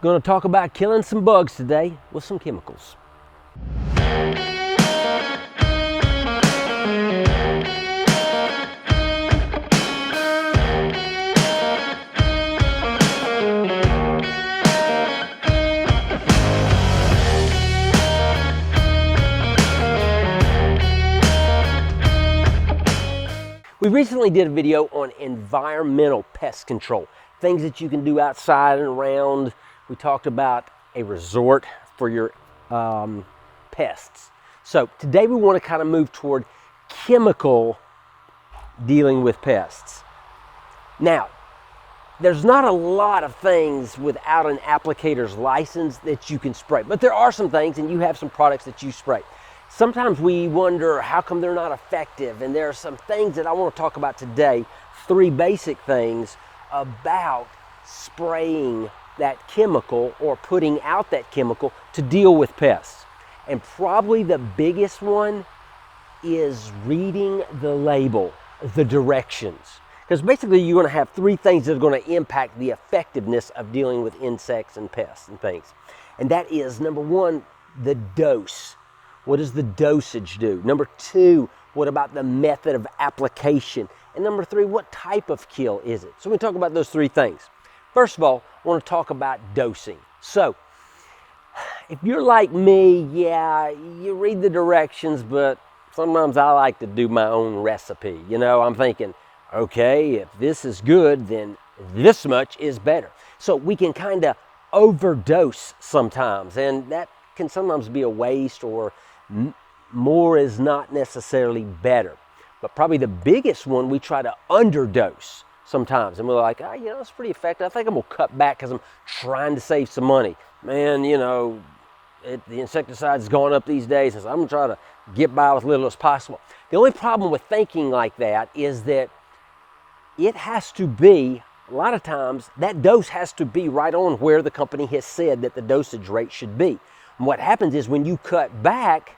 Going to talk about killing some bugs today with some chemicals. We recently did a video on environmental pest control, things that you can do outside and around. We talked about a resort for your pests. So today we want to kind of move toward chemical dealing with pests. Now, there's not a lot of things without an applicator's license that you can spray, but there are some things, and you have some products that you spray. Sometimes we wonder how come they're not effective, and there are some things that I want to talk about today, 3 basic things about spraying that chemical or putting out that chemical to deal with pests. And probably the biggest one is reading the label, the directions. Because basically you're going to have 3 things that are going to impact the effectiveness of dealing with insects and pests and things. And that is, number 1, the dose. What does the dosage do? Number 2, what about the method of application? And number 3, what type of kill is it? So we talk about those 3 things. First of all, I want to talk about dosing. So if you're like me, yeah, you read the directions, but sometimes I like to do my own recipe. You know, I'm thinking, okay, if this is good, then this much is better. So we can kind of overdose sometimes, and that can sometimes be a waste, or more is not necessarily better. But probably the biggest one, we try to underdose sometimes, and we're like, oh, you know, it's pretty effective. I think I'm gonna cut back because I'm trying to save some money. Man, you know, the insecticide's gone up these days, and so I'm gonna try to get by with little as possible. The only problem with thinking like that is that it has to be, a lot of times, that dose has to be right on where the company has said that the dosage rate should be. And what happens is when you cut back,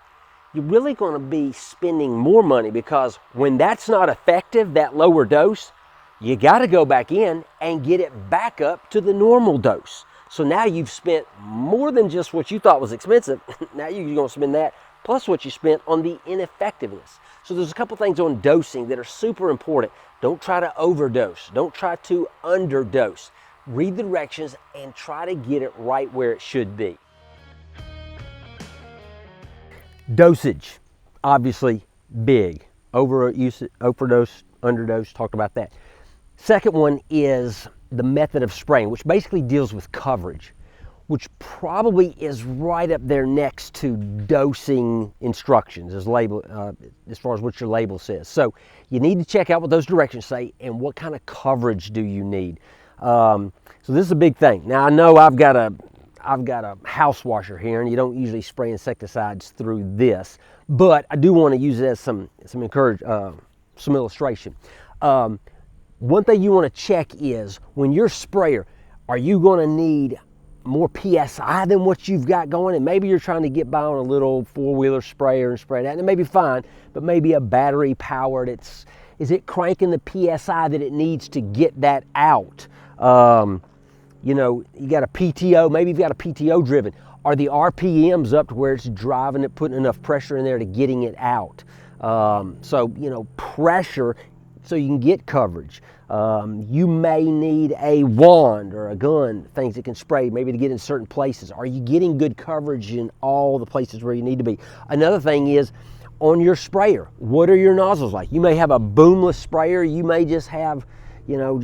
you're really going to be spending more money, because when that's not effective, that lower dose, you got to go back in and get it back up to the normal dose. So now you've spent more than just what you thought was expensive. Now you're going to spend that plus what you spent on the ineffectiveness. So there's a couple things on dosing that are super important. Don't try to overdose. Don't try to underdose. Read the directions and try to get it right where it should be. Dosage, obviously big. Overuse, overdose, underdose, talked about that. Second one is the method of spraying, which basically deals with coverage, which probably is right up there next to dosing instructions as far as what your label says. So you need to check out what those directions say and what kind of coverage do you need. So this is a big thing. Now I know I've got a house washer here, and you don't usually spray insecticides through this, but I do want to use it as some illustration. One thing you want to check is, when your sprayer, are you going to need more PSI than what you've got going? And maybe you're trying to get by on a little 4-wheeler sprayer and spray that, and it may be fine, but maybe a battery powered, is it cranking the PSI that it needs to get that out? You know, you got a PTO, maybe you've got a PTO driven. Are the RPMs up to where it's driving it, putting enough pressure in there to getting it out? So, you know, pressure so you can get coverage. You may need a wand or a gun, things that can spray, maybe to get in certain places. Are you getting good coverage in all the places where you need to be? Another thing is, on your sprayer, what are your nozzles like? You may have a boomless sprayer, you may just have, you know,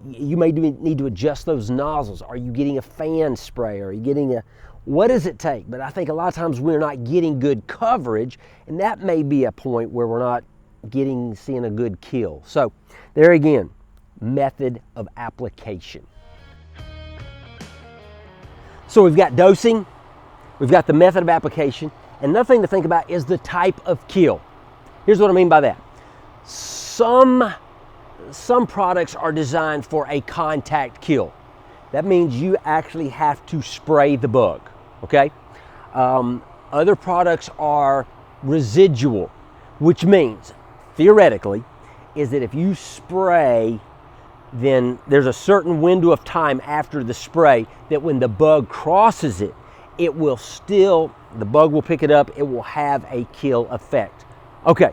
you may need to adjust those nozzles. Are you getting a fan spray? Are you getting what does it take? But I think a lot of times we're not getting good coverage, and that may be a point where we're not seeing a good kill. So there again, method of application. So we've got dosing, we've got the method of application, and another thing to think about is the type of kill. Here's what I mean by that. Some products are designed for a contact kill. That means you actually have to spray the bug, okay? Other products are residual, which means, theoretically, is that if you spray then there's a certain window of time after the spray that when the bug crosses it, it will still, the bug will pick it up, it will have a kill effect. Okay,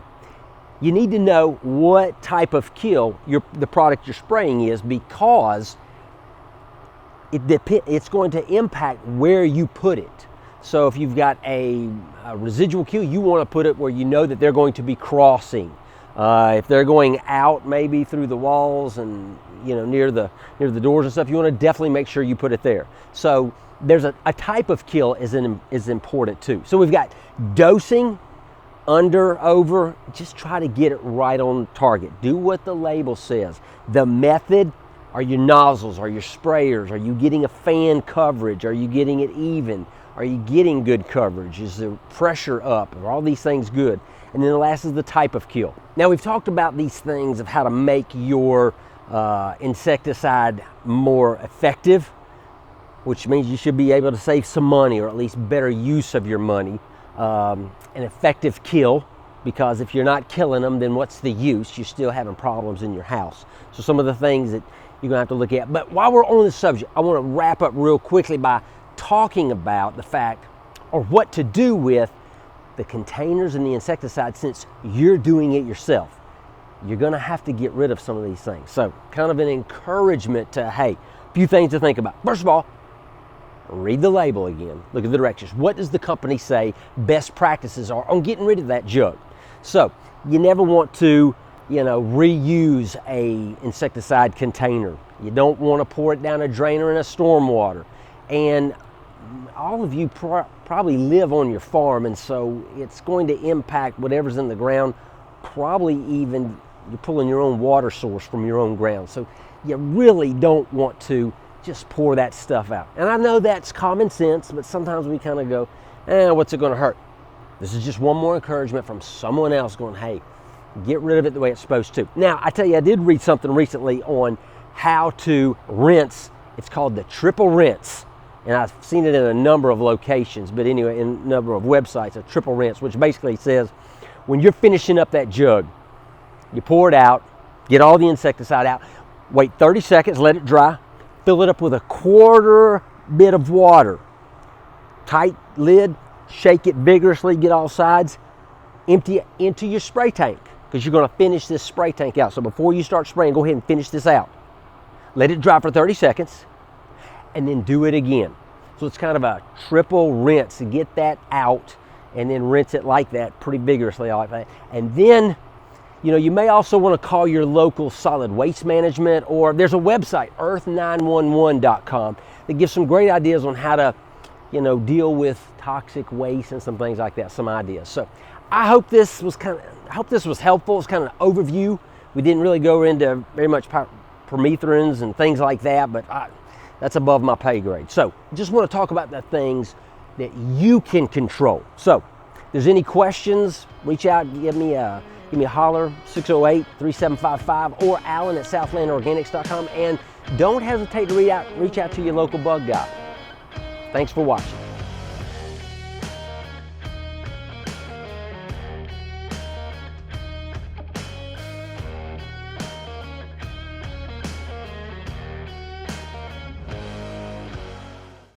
you need to know what type of kill the product you're spraying is, because it's going to impact where you put it. So if you've got a residual kill, you want to put it where you know that they're going to be crossing. If they're going out maybe through the walls and near the doors and stuff, you want to definitely make sure you put it there. So there's a type of kill is important too. So we've got dosing, under, over. Just try to get it right on target. Do what the label says. The method, are your nozzles, are your sprayers, are you getting a fan coverage, are you getting it even, are you getting good coverage, is the pressure up, are all these things good? And then the last is the type of kill. Now we've talked about these things of how to make your insecticide more effective, which means you should be able to save some money, or at least better use of your money. An effective kill, because if you're not killing them, then what's the use? You're still having problems in your house. So some of the things that you're gonna have to look at. But while we're on the subject, I wanna wrap up real quickly by talking about the fact, or what to do with the containers and the insecticide. Since you're doing it yourself, you're gonna have to get rid of some of these things. So kind of an encouragement to, hey, a few things to think about. First of all, read the label again, look at the directions. What does the company say best practices are on getting rid of that jug? So you never want to, reuse a insecticide container. You don't want to pour it down a drain or in a storm water. And all of you probably live on your farm, and so it's going to impact whatever's in the ground. Probably even you're pulling your own water source from your own ground. So you really don't want to just pour that stuff out. And I know that's common sense, but sometimes we kind of go, what's it going to hurt? This is just one more encouragement from someone else going, hey, get rid of it the way it's supposed to. Now, I tell you, I did read something recently on how to rinse. It's called the triple rinse. And I've seen it in a number of locations, but anyway, in a number of websites, a triple rinse, which basically says when you're finishing up that jug, you pour it out, get all the insecticide out, wait 30 seconds, let it dry, fill it up with a quarter bit of water, tight lid, shake it vigorously, get all sides, empty it into your spray tank, because you're going to finish this spray tank out. So before you start spraying, go ahead and finish this out. Let it dry for 30 seconds, and then do it again. So it's kind of a triple rinse to get that out, and then rinse it like that, pretty vigorously like that. And then, you may also want to call your local solid waste management, or there's a website, earth911.com, that gives some great ideas on how to, deal with toxic waste and some things like that, some ideas. So I hope this was helpful. It's kind of an overview. We didn't really go into very much permethrins and things like that, but that's above my pay grade. So just want to talk about the things that you can control. So if there's any questions, reach out, give me a holler, 608-3755, or Alan at southlandorganics.com. And don't hesitate to reach out to your local bug guy. Thanks for watching.